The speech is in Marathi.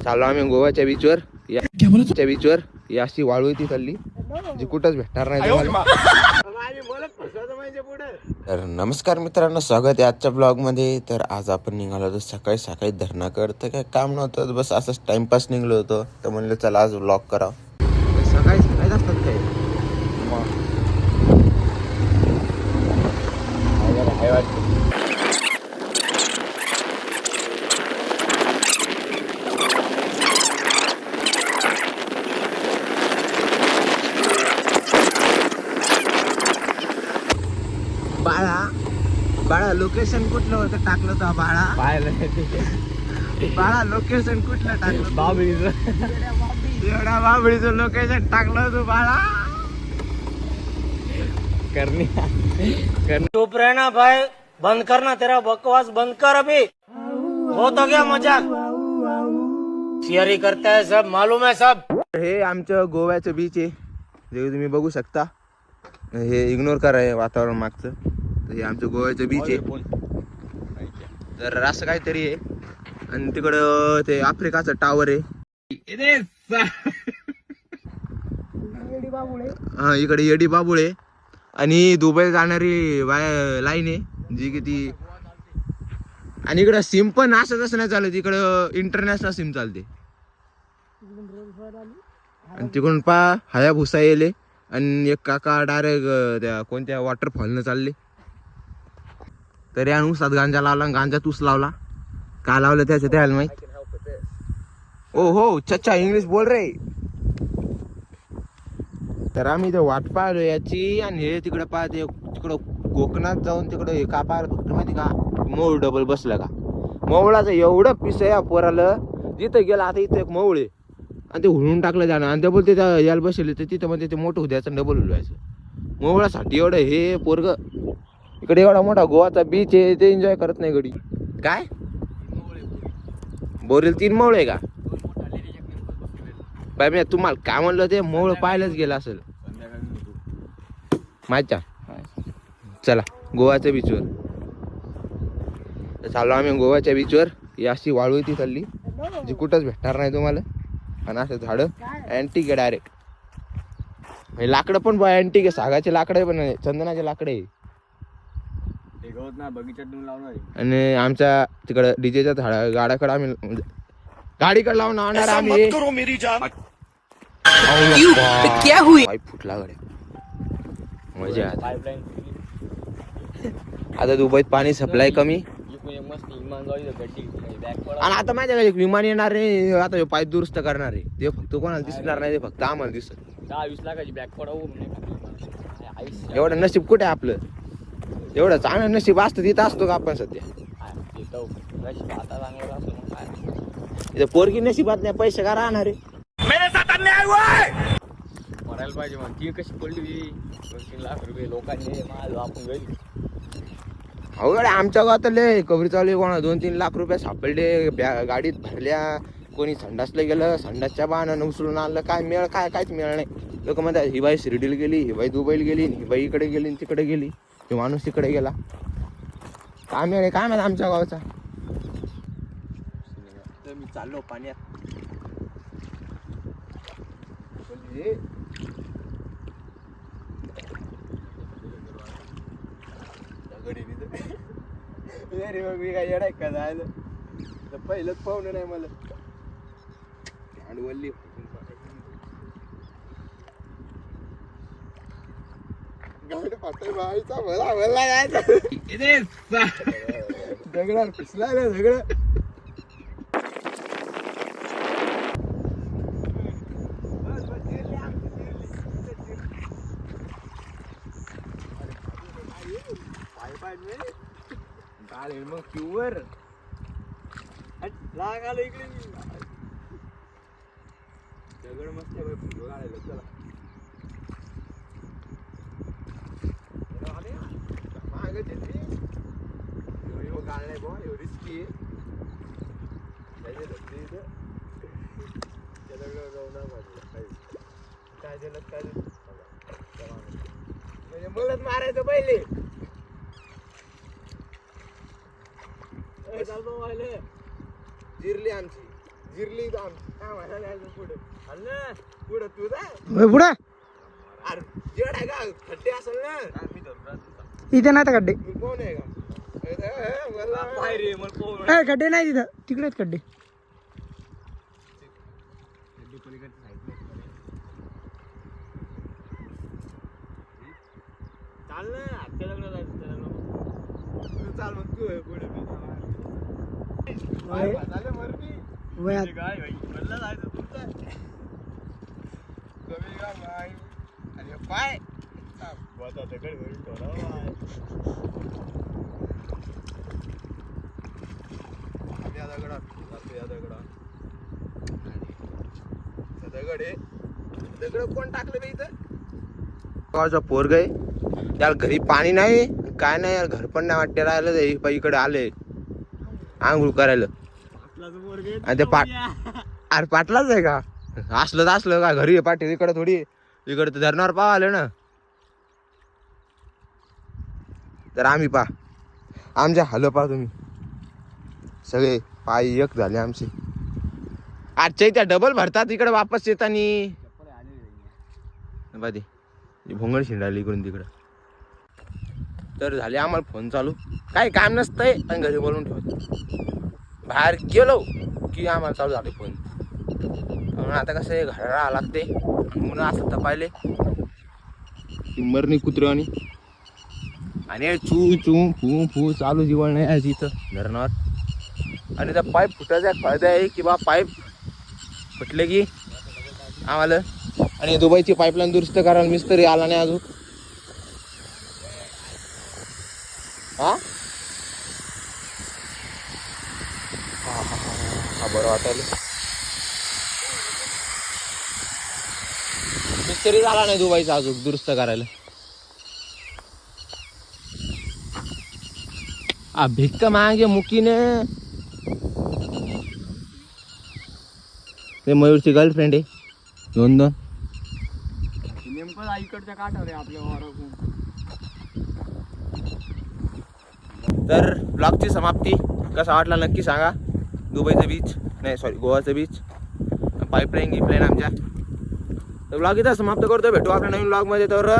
चाललो आम्ही गोव्याच्या बीचवर. या बीचवर ही अशी वाळू ती चालली जी कुठंच भेटणार नाही तुम्हाला. तर नमस्कार मित्रांनो, स्वागत आहे आजच्या ब्लॉग मध्ये. तर आज आपण निघालो होतो सकाळी सकाळी धरणाकडे. तर काय काम नव्हतं, बस असंच टाइमपास निघलो होतो. तर म्हणलं चला आज ब्लॉग करावं. सकाळी सकाळी असतात काय बाळा लोकेशन कुठलं होतं टाकलं तर बाळा बाळा लोकेशन कुठलं टाकलं? एवढा बाबळीचं लोकेशन टाकलं होतं बाळा. चुप रहना भाई, बंद करना तेरा बकवास, बंद कर अभी. बहुत हो गया मजाक. थियरी करता है सब, मालूम है सब. हे आमचं गोव्याचं बीच आहे, जे तुम्ही बघू शकता. हे इग्नोर करा वातावरण मागचं. हे आमचं गोव्याचं बीच आहे. तर असं काहीतरी आहे. आणि तिकडं ते आफ्रिकाचं टावर आहे. हा, इकडे येडी बाबुळे आणि दुबई जाणारी लाईन आहे जी की ती. आणि इकडं सिम पण असं तसं नाही चालत, इकडं इंटरनॅशनल सिम चालते. आणि तिकडून हायाभुसा येले. आणि एक काका डायरेक्ट त्या कोणत्या वॉटरफॉलनं चालले. तरी आणि उसात गांजा लावला, गांजा तूस लावला. का लावलं त्याचं त्याला माहित. ओ हो चच्चा इंग्लिश बोल रे. तर आम्ही इथे वाट पाहिलो याची. आणि हे तिकडे पाहते तिकडं कोकणात जाऊन तिकडं हे का पाहिलं फक्त माहिती का, मऊळ डबल बसलं का. मवळाचं एवढं पिस आहे पोराला. जिथं गेला आता इथं एक मऊळ आहे आणि ते हुळून टाकलं जाणं. आणि ते बोलते त्या याला बसले तर तिथं म्हणजे ते मोठं द्यायचं डबल हुलवायचं. मवळासाठी एवढं हे पोरग. इकडे एवढा मोठा गोवाचा बीच आहे, ते एन्जॉय करत नाही गडी. काय बोरेल 3 मवळ आहे का? बाय मी तुम्हाला काय म्हणलं, ते मवळ पाहायलाच गेला असेल माहिती. चला गोव्याच्या बीचवर चाललो आम्ही. गोव्याच्या बीचवर ही अशी वाळू ती चालली जी कुठंच भेटणार नाही तुम्हाला. आणि असं झाडं अँटिक आहे डायरेक्ट. लाकडं पण अँटिक आहे, सागाचे लाकडं पण आहे, चंदनाचे लाकडं आहे. आणि आमच्या तिकडं डीजेच्या गाड्याकडे आम्ही गाडीकडे लावून आणणार आम्ही. पाईप फुटला गाड्या मजा. आता दुबईत पाणी सप्लाय कमी. आणि आता माहिती आहे का, विमान येणार आहे आता, पाईप दुरुस्त करणार आहे. ते फक्त कोणाला दिसणार नाही, ते फक्त आम्हाला दिसत. 10-20 लाखाची बॅग पडावं. एवढं नशीब कुठे आपलं? एवढं चांगलं नशीब असतं तिथं असतो का आपण सध्या? इथं पोरगी नशिबात नाही, पैसे का राहणार आहे? मरायला पाहिजे मग. ती कशी पडली 2-3 लाख रुपये लोकांनी माल आपण गई. अवघड आमच्या गावात लय कबरी चालू. कोणा 2-3 लाख रुपये सापडले, गाडीत भरल्या. कोणी संडासला गेलं, संडासच्या बहाण्यानं उचलून आणलं. काय मिळ काहीच मिळ नाही. लोक म्हणतात ही बाई शिर्डीला गेली, ही बाई दुबईला गेली, ही बाई इकडे गेली, तिकडे गेली, हे माणूस तिकडे गेला. काय मिळ काय माहिती आमच्या गावाचा. तर मी चाललो पाण्यात. अरे मग मी काय येडाय का जायला. पहिलंच पाहुणं नाही मला. अडवल्ली दगडावर पिसला दगड. मग क्यूवर लाग आलं इकडे. दगड मस्त फोटो काढायला. चला गाळलाय बा, रिस्की आहे. काय झालं काय मलाच मारायचं पहिले. जिरली आमची. जिरली जाऊन काय म्हणायला पुढे हल्ल पुढे तू जाय पुढे अरे जड आहे का खड्डे असेल ना इथे नाही तर खड्डे तू कोण आहे का मला खड्डे नाही तिथं तिकडेच खड्डे चाल ना आजच्या लग्न जायचं चाल मग तू पुढे वयात कमी का बाय अरे पाय दगड कोण टाकलं बे इथं पोरग आहे त्याला घरी पाणी नाही काय नाही यार घर पण नाही वाटते राहिलं ते इकडे आले आंघोळ करायला आणि ते अरे पाटलाच आहे का असलं तर असलं का घरी पाटील इकडे थोडी इकडे तर धरणार पाव आले ना तर आम्ही पा आमच्या हल पा तुम्ही सगळे पाय एक झाले आमचे आजच्या इथे डबल भरतात इकडे वापस येतानी भोंगळ शिंडाली इकडून तिकडं तर झाले आम्हाला फोन चालू काही काम नसतंय पण घरी बोलून ठेवतो बाहेर गेलो की आम्हाला चालू झाले फोन म्हणून आता कसं आहे घराला लागते म्हणून असं तपायले मरणी कुत्र्यावानी आणि चू चू फू फू चालू जीवन नाही आहे इथं धरणावर आणि त्या पाईप फुटायचा फायदा आहे की बा पाईप फुटले की आम्हाला आणि दुबईची पाईपलाईन दुरुस्त करायला मिस्त्री आला नाही अजून हा बरं वाटायला मिस्त्री आला नाही दुबईचा अजून दुरुस्त करायला भिक्क मागे मुकीने ते मयूरची गर्लफ्रेंड आहे दोन नेमकं इकडच्या काठावर आहे आपल्या वारातून तर ब्लॉगची समाप्ती कसा वाटला नक्की सांगा दुबईचं बीच नाही सॉरी गोवाचं बीच पाईपलाईन गिपलाईन आमच्या तर ब्लॉग इथं समाप्त करतो भेटू आपल्या नवीन ब्लॉगमध्ये तर